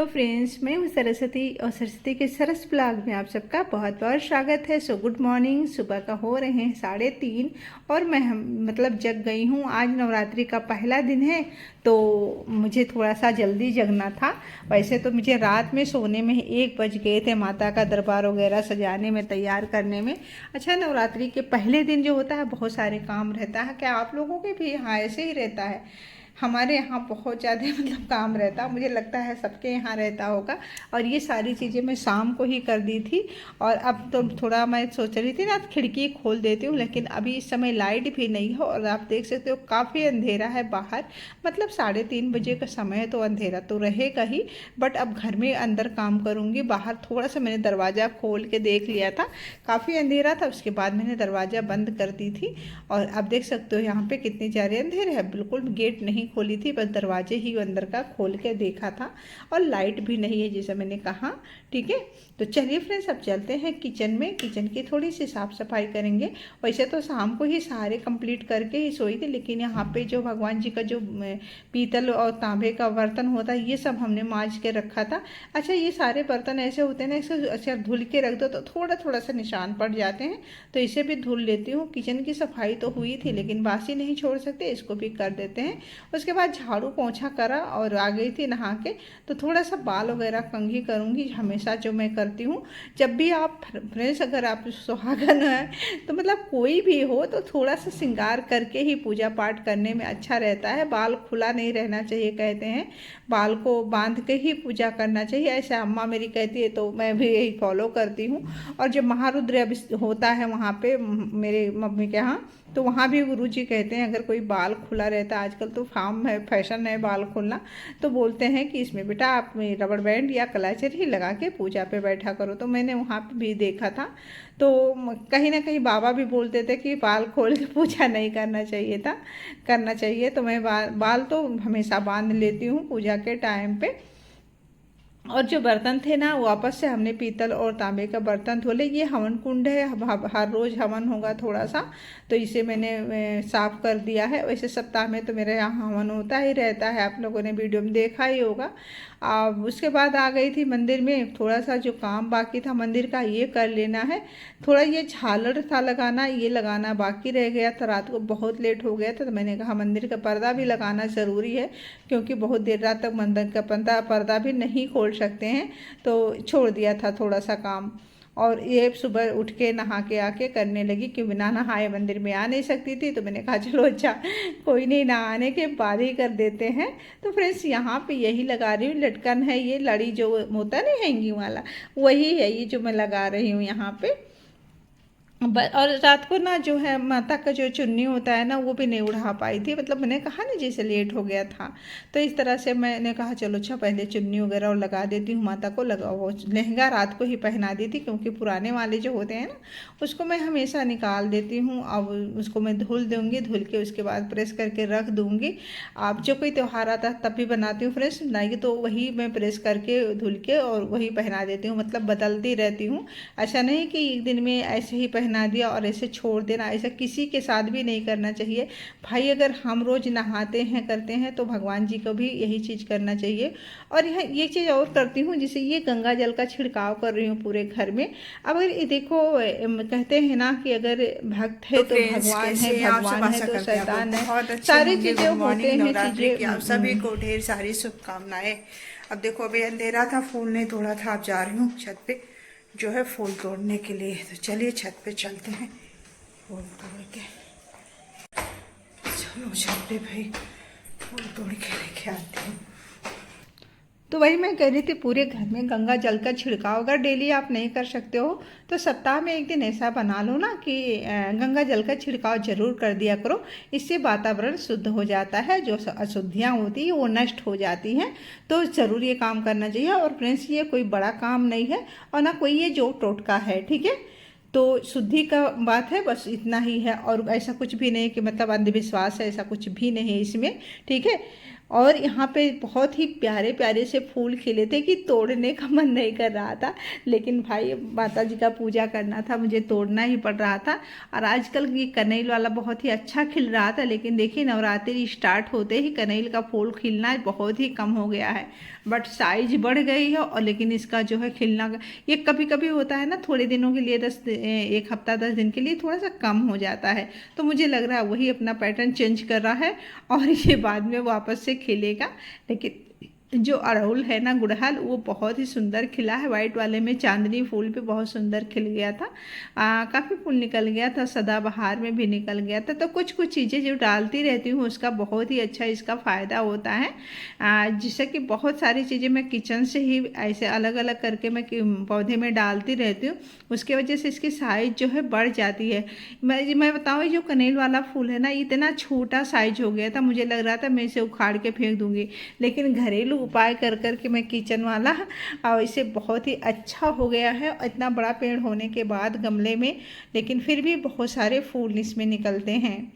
Friends, मैं हूँ सरस्वती और सरस्वती के सरस ब्लॉग में आप सबका बहुत बहुत स्वागत है। So good morning. सुबह का हो रहे हैं 3:30 और मैं मतलब जग गई हूँ। आज नवरात्रि का पहला दिन है तो मुझे थोड़ा सा जल्दी जगना था। वैसे तो मुझे रात में सोने में 1 बज गए थे, माता का दरबार वगैरह सजाने में, तैयार करने में। अच्छा, नवरात्रि के पहले दिन जो होता है बहुत सारे काम रहता है। क्या आप लोगों के भी यहाँ ऐसे ही रहता है? हमारे यहाँ बहुत ज़्यादा मतलब काम रहता है, मुझे लगता है सबके यहाँ रहता होगा। और ये सारी चीज़ें मैं शाम को ही कर दी थी। और अब तो थोड़ा मैं सोच रही थी ना खिड़की खोल देती हूँ, लेकिन अभी इस समय लाइट भी नहीं है और आप देख सकते हो काफ़ी अंधेरा है बाहर। मतलब 3:30 बजे का समय है तो अंधेरा तो रहेगा ही। बट अब घर में अंदर काम करूँगी। बाहर थोड़ा सा मैंने दरवाज़ा खोल के देख लिया था, काफ़ी अंधेरा था। उसके बाद मैंने दरवाज़ा बंद कर दी थी। और अब देख सकते हो यहाँ पे कितने ज़्यादा अंधेरे है। बिल्कुल गेट नहीं खोली थी, बस दरवाजे ही अंदर का खोल के देखा था। और लाइट भी नहीं है जैसा मैंने कहा। ठीक है, तो चलिए फ्रेंड्स अब चलते हैं किचन में। किचन की थोड़ी सी साफ़ सफाई करेंगे। वैसे तो शाम को ही सारे कंप्लीट करके ही सोई थी, लेकिन यहाँ पे जो भगवान जी का जो पीतल और तांबे का बर्तन होता है ये सब हमने मांज के रखा था। अच्छा, ये सारे बर्तन ऐसे होते हैं ना, इसे अच्छा धुल के रख दो तो थोड़ा थोड़ा सा निशान पड़ जाते हैं, तो इसे भी धुल लेती हूँ। किचन की सफाई तो हुई थी लेकिन बासी नहीं छोड़ सकते, इसको भी कर देते हैं। उसके बाद झाड़ू पोंछा करा और आ गई थी नहा के। तो थोड़ा सा बाल वगैरह कंघी करूँगी, हमेशा जो मैं करती हूँ। जब भी आप फ्रेंड्स, अगर आप सुहागन है तो मतलब कोई भी हो तो थोड़ा सा श्रृंगार करके ही पूजा पाठ करने में अच्छा रहता है। बाल खुला नहीं रहना चाहिए, कहते हैं बाल को बांध के ही पूजा करना चाहिए, ऐसा अम्मा मेरी कहती है, तो मैं भी यही फॉलो करती हूँ। और जब महारुद्र होता है वहाँ पे मेरे मम्मी के यहाँ, तो वहाँ भी गुरु जी कहते हैं अगर कोई बाल खुला रहता है, आजकल तो फार्म है, फैशन है बाल खोलना, तो बोलते हैं कि इसमें बेटा आप रबड़ बैंड या कलाचर ही लगा के पूजा पे बैठा करो। तो मैंने वहाँ पे भी देखा था। तो कहीं ना कहीं बाबा भी बोलते थे कि बाल खोल के पूजा नहीं करना चाहिए था, करना चाहिए। तो मैं बाल तो हमेशा बांध लेती हूँ पूजा के टाइम पे। और जो बर्तन थे ना वापस से हमने पीतल और तांबे का बर्तन धो ले। ये हवन कुंड है, हर रोज़ हवन होगा थोड़ा सा, तो इसे मैंने साफ़ कर दिया है। वैसे सप्ताह में तो मेरे यहाँ हवन होता ही रहता है, आप लोगों ने वीडियो में देखा ही होगा। उसके बाद आ गई थी मंदिर में। थोड़ा सा जो काम बाकी था मंदिर का ये कर लेना है। थोड़ा ये झालर था लगाना, ये लगाना बाकी रह गया था, रात को बहुत लेट हो गया था, तो मैंने कहा मंदिर का पर्दा भी लगाना ज़रूरी है, क्योंकि बहुत देर रात तक मंदिर का पर्दा भी नहीं खोल सकते हैं। तो छोड़ दिया था थोड़ा सा काम। और ये सुबह उठ के नहा के आके करने लगी, कि बिना नहाए मंदिर में आ नहीं सकती थी। तो मैंने कहा चलो अच्छा कोई नहीं, नहाने के बाद ही कर देते हैं। तो फ्रेंड्स यहाँ पे यही लगा रही हूँ, लटकन है ये लड़ी जो होता नहीं हैंगिंग वाला, वही है ये जो मैं लगा रही हूँ यहाँ पे। और रात को ना जो है माता का जो चुन्नी होता है ना वो भी नहीं उड़ा पाई थी। मतलब मैंने कहा ना जैसे लेट हो गया था, तो इस तरह से मैंने कहा चलो अच्छा पहले चुन्नी वगैरह और लगा देती हूँ माता को। लगा वो लहंगा रात को ही पहना दी थी, क्योंकि पुराने वाले जो होते हैं ना उसको मैं हमेशा निकाल देती हूँ। अब उसको मैं धुल दूँगी, धुल के उसके बाद प्रेस करके रख दूँगी। अब जो कोई त्यौहार आता है तब भी बनाती हूँ फ्रेंड्स, नहीं तो वही मैं प्रेस करके धुल के और वही पहना देती हूँ। मतलब बदलती रहती हूँ, ऐसा नहीं कि एक दिन में ऐसे ही पहना दिया और ऐसे छोड़ देना, ऐसा किसी के साथ भी नहीं करना चाहिए भाई। अगर हम रोज़ नहाते हैं करते हैं तो भगवान जी को भी यही चीज़ करना चाहिए। और यह ये चीज़ और करती हूँ, जैसे ये गंगा जल का छिड़काव कर रही हूँ पूरे घर में। अब अगर देखो कहते हैं ना कि अगर भक्त है तो भगवान है, भगवान है तो शैतान है, बहुत अच्छे सारी होंगे। चीज़ें गुड होते मॉर्निंग, हैं नवरात्रि की आप सभी चीज़ें। को ढेर सारी शुभकामनाएं। अब देखो अभी अंधेरा था, फूल नहीं तोड़ा था, अब जा रही हूँ छत पे जो है फूल तोड़ने के लिए। तो चलिए छत पे चलते हैं फूल तोड़ के। चलो छत पे भाई फूल तोड़ के लेके आती हूँ। तो वही मैं कह रही थी, पूरे घर में गंगा जल का छिड़काव अगर डेली आप नहीं कर सकते हो तो सप्ताह में एक दिन ऐसा बना लो ना कि गंगा जल का छिड़काव जरूर कर दिया करो। इससे वातावरण शुद्ध हो जाता है, जो अशुद्धियाँ होती हैं वो नष्ट हो जाती हैं। तो ज़रूर ये काम करना चाहिए। और फ्रेंड्स ये कोई बड़ा काम नहीं है और ना कोई ये जो टोटका है, ठीक है। तो शुद्धि का बात है, बस इतना ही है। और ऐसा कुछ भी नहीं कि मतलब अंधविश्वास है, ऐसा कुछ भी नहीं है इसमें, ठीक है। और यहाँ पे बहुत ही प्यारे प्यारे से फूल खिले थे कि तोड़ने का मन नहीं कर रहा था, लेकिन भाई माता जी का पूजा करना था, मुझे तोड़ना ही पड़ रहा था। और आजकल ये कनैल वाला बहुत ही अच्छा खिल रहा था, लेकिन देखिए नवरात्रि स्टार्ट होते ही कनैल का फूल खिलना बहुत ही कम हो गया है। बट साइज बढ़ गई है, और लेकिन इसका जो है खिलना ये कभी कभी होता है ना, थोड़े दिनों के लिए 1 हफ्ता 10 दिन के लिए थोड़ा सा कम हो जाता है। तो मुझे लग रहा है वही अपना पैटर्न चेंज कर रहा है और ये बाद में वापस से खिलेगा। लेकिन जो अड़हुल है ना, गुड़हल, वो बहुत ही सुंदर खिला है। वाइट वाले में चांदनी फूल भी बहुत सुंदर खिल गया था। काफ़ी फूल निकल गया था, सदाबहार में भी निकल गया था। तो कुछ कुछ चीज़ें जो डालती रहती हूँ उसका बहुत ही अच्छा इसका फ़ायदा होता है। जिससे कि बहुत सारी चीज़ें मैं किचन से ही ऐसे अलग अलग करके मैं पौधे में डालती रहती हूँ, उसकी वजह से इसकी साइज़ जो है बढ़ जाती है। मैं बताऊँ, ये जो कनेल वाला फूल है ना, इतना छोटा साइज हो गया था, मुझे लग रहा था मैं इसे उखाड़ के फेंक दूँगी, लेकिन घरेलू उपाय कर कर के मैं किचन वाला और इसे बहुत ही अच्छा हो गया है। इतना बड़ा पेड़ होने के बाद गमले में, लेकिन फिर भी बहुत सारे फूल इसमें निकलते हैं।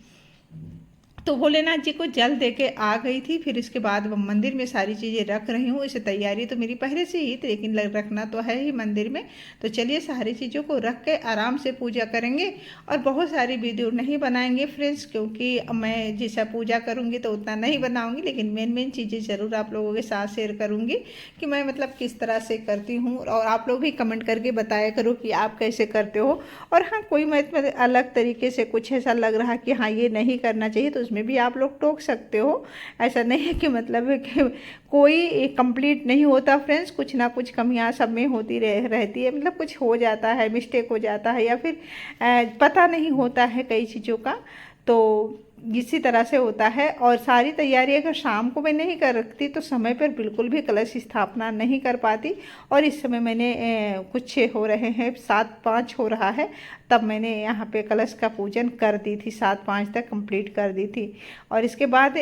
तो भोलेनाथ जी को जल दे के आ गई थी, फिर इसके बाद मंदिर में सारी चीज़ें रख रही हूँ। इसे तैयारी तो मेरी पहले से ही थी, लेकिन रखना तो है ही मंदिर में। तो चलिए सारी चीज़ों को रख के आराम से पूजा करेंगे, और बहुत सारी वीडियो नहीं बनाएंगे फ्रेंड्स, क्योंकि मैं जैसा पूजा करूँगी तो उतना नहीं बनाऊँगी, लेकिन मेन चीज़ें ज़रूर आप लोगों के साथ शेयर करूँगी कि मैं मतलब किस तरह से करती हूँ। और आप लोग भी कमेंट करके बताया करो कि आप कैसे करते हो। और हाँ, कोई मतलब अलग तरीके से कुछ ऐसा लग रहा कि हाँ ये नहीं करना चाहिए, तो उसमें भी आप लोग टोक सकते हो। ऐसा नहीं है कि मतलब है कि कोई कंप्लीट नहीं होता फ्रेंड्स, कुछ ना कुछ कमियां सब में होती रहती है। मतलब कुछ हो जाता है, मिस्टेक हो जाता है, या फिर पता नहीं होता है कई चीज़ों का, तो इसी तरह से होता है। और सारी तैयारी अगर शाम को मैं नहीं कर रखती तो समय पर बिल्कुल भी कलश स्थापना नहीं कर पाती। और इस समय मैंने कुछ हो रहे हैं 7-5 हो रहा है, तब मैंने यहाँ पे कलश का पूजन कर दी थी, 7-5 तक कंप्लीट कर दी थी। और इसके बाद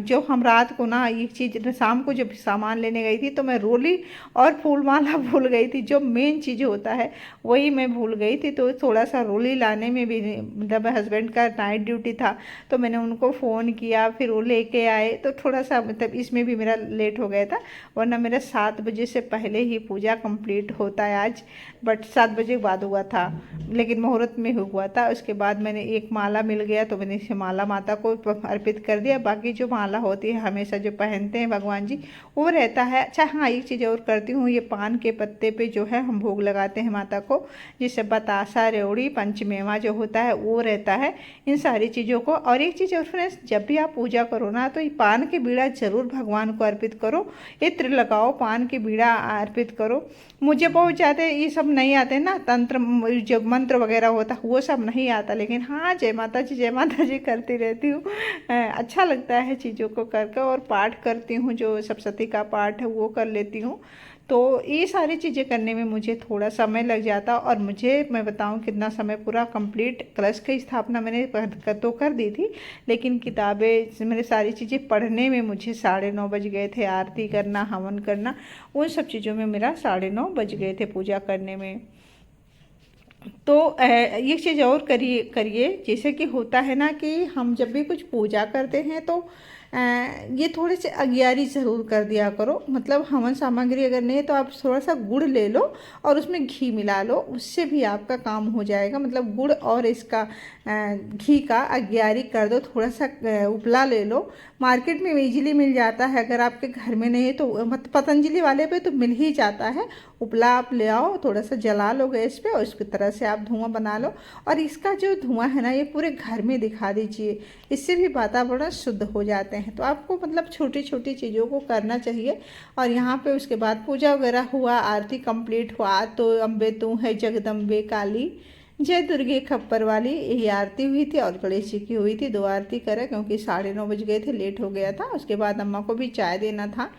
जो हम रात को ना एक चीज़, शाम को जब सामान लेने गई थी तो मैं रोली और फूलमाला भूल गई थी। जो मेन चीज़ होता है वही मैं भूल गई थी। तो थोड़ा सा रोली लाने में भी, मतलब हस्बैंड का नाइट ड्यूटी था, तो मैंने उनको फ़ोन किया, फिर वो लेके आए, तो थोड़ा सा मतलब इसमें भी मेरा लेट हो गया था। वरना मेरा 7 बजे से पहले ही पूजा कंप्लीट होता है आज, बट 7 बजे बाद हुआ था, लेकिन मुहूर्त में हुआ था। उसके बाद मैंने एक माला मिल गया तो मैंने इसे माला माता को अर्पित कर दिया। बाकी जो माला होती है हमेशा जो पहनते हैं भगवान जी, वो रहता है। अच्छा हाँ, एक चीज़ और करती हूँ, ये पान के पत्ते पे जो है हम भोग लगाते हैं माता को, जिससे बतासा, रेवड़ी, पंचमेवा जो होता है वो रहता है, इन सारी चीज़ों को। और एक चीज़ और फ्रेंड्स, जब भी आप पूजा करो ना, तो ये पान के बीड़ा ज़रूर भगवान को अर्पित करो, इत्र लगाओ, पान के बीड़ा अर्पित करो। मुझे बहुत ज़्यादा ये सब नहीं आते ना, तंत्र जो मंत्र वगैरह होता वो सब नहीं आता, लेकिन हाँ जय माता जी जय माता जी करती रहती हूँ। अच्छा लगता है चीज़ों को करके। और पाठ करती हूँ, जो सप्तशती का पाठ है वो कर लेती हूँ। तो ये सारी चीज़ें करने में मुझे थोड़ा समय लग जाता। और मुझे, मैं बताऊं कितना समय पूरा कंप्लीट, कलश की स्थापना मैंने तो कर दी थी, लेकिन किताबें मैंने सारी चीज़ें पढ़ने में मुझे 9:30 बज गए थे। आरती करना, हवन करना, उन सब चीज़ों में मेरा 9:30 बज गए थे पूजा करने में। तो ये चीज़ और करिए, जैसे कि होता है ना कि हम जब भी कुछ पूजा करते हैं तो ये थोड़े से अगियारी ज़रूर कर दिया करो। मतलब हवन सामग्री अगर नहीं है तो आप थोड़ा सा गुड़ ले लो और उसमें घी मिला लो, उससे भी आपका काम हो जाएगा। मतलब गुड़ और इसका घी का अगियारी कर दो। थोड़ा सा उपला ले लो, मार्केट में इजीली मिल जाता है। अगर आपके घर में नहीं है तो मतलब पतंजलि वाले पे तो मिल ही जाता है। उपला आप ले आओ, थोड़ा सा जला लो गैस पे, और इसकी तरह से आप धुआं बना लो। और इसका जो धुआं है ना, ये पूरे घर में दिखा दीजिए, इससे भी वातावरण शुद्ध हो जाते हैं। तो आपको मतलब छोटी छोटी चीज़ों को करना चाहिए। और यहाँ पे उसके बाद पूजा वगैरह हुआ, आरती कंप्लीट हुआ, तो अम्बे तू है जगदम्बे काली, जय दुर्गे खप्पर वाली, यही आरती हुई थी। और गणेश जी की हुई थी, 2 आरती करें, क्योंकि 9:30 बज गए थे, लेट हो गया था। उसके बाद अम्मा को भी चाय देना था,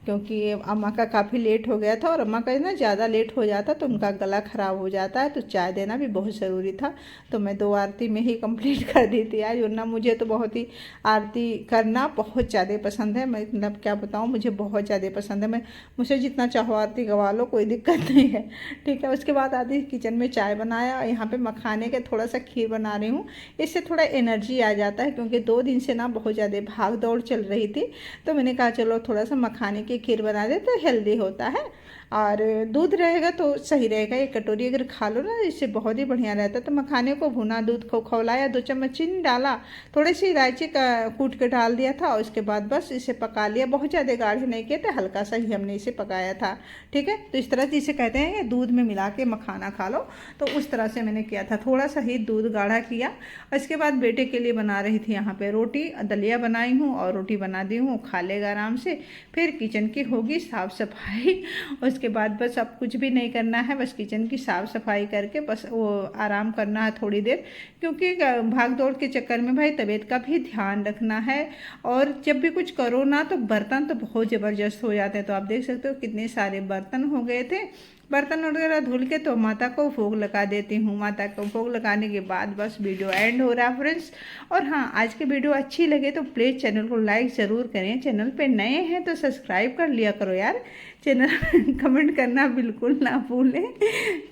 क्योंकि अम्मा का काफ़ी लेट हो गया था। और अम्मा का ना ज़्यादा लेट हो जाता तो उनका गला ख़राब हो जाता है, तो चाय देना भी बहुत ज़रूरी था। तो मैं 2 आरती में ही कंप्लीट कर दी थी आज। वरना मुझे तो बहुत ही आरती करना बहुत ज़्यादा पसंद है। मैं मतलब क्या बताऊँ, मुझे बहुत ज़्यादा पसंद है। मैं मुझे जितना चाहो आरती गवा लो, कोई दिक्कत नहीं है, ठीक है। उसके बाद आधी किचन में चाय बनाया, यहाँ पे मखाने के थोड़ा सा खीर बना रही हूँ। इससे थोड़ा एनर्जी आ जाता है, क्योंकि 2 दिन से ना बहुत ज़्यादा भाग दौड़ चल रही थी। तो मैंने कहा चलो थोड़ा सा मखाने की खीर बना दे, तो हेल्दी होता है और दूध रहेगा तो सही रहेगा। 1 कटोरी अगर खा लो ना, इससे बहुत ही बढ़िया रहता है। तो मखाने को भुना, दूध को खौलाया, 2 चम्मच चीनी डाला, थोड़ी सी इलायची का कूट के डाल दिया था और उसके बाद बस इसे पका लिया। बहुत ज़्यादा गाढ़े नहीं किए थे, हल्का सा ही हमने इसे पकाया था। ठीक है, तो इस तरह जिसे कहते हैं दूध में मिला के मखाना खा लो, तो उस तरह से मैंने किया था। थोड़ा सा ही दूध गाढ़ा किया और इसके बाद बेटे के लिए बना रही थी यहाँ पे रोटी, दलिया बनाई हूँ और रोटी बना दी हूँ, खा लेगा आराम से। फिर किचन की होगी साफ़ सफाई, उसके बाद बस अब कुछ भी नहीं करना है, बस किचन की साफ़ सफाई करके बस वो आराम करना है थोड़ी देर, क्योंकि भाग दौड़ के चक्कर में भाई तबीयत का भी ध्यान रखना है। और जब भी कुछ करो ना तो बर्तन तो बहुत ज़बरदस्त हो जाते हैं। तो आप देख सकते हो कितने सारे बर्तन हो गए थे। बर्तन वगैरह धुल के तो माता को भोग लगा देती हूँ। माता को भोग लगाने के बाद बस वीडियो एंड हो रहा है फ्रेंड्स। और हाँ, आज की वीडियो अच्छी लगे तो प्लीज़ चैनल को लाइक ज़रूर करें। चैनल पे नए हैं तो सब्सक्राइब कर लिया करो यार। चैनल कमेंट करना बिल्कुल ना भूलें।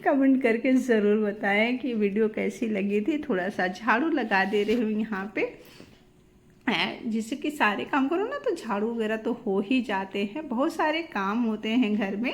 कमेंट करके ज़रूर बताएं कि वीडियो कैसी लगी थी। थोड़ा सा झाड़ू लगा दे रही हूँ यहाँ पे, जिससे कि सारे काम करो ना तो झाड़ू वगैरह तो हो ही जाते हैं। बहुत सारे काम होते हैं घर में।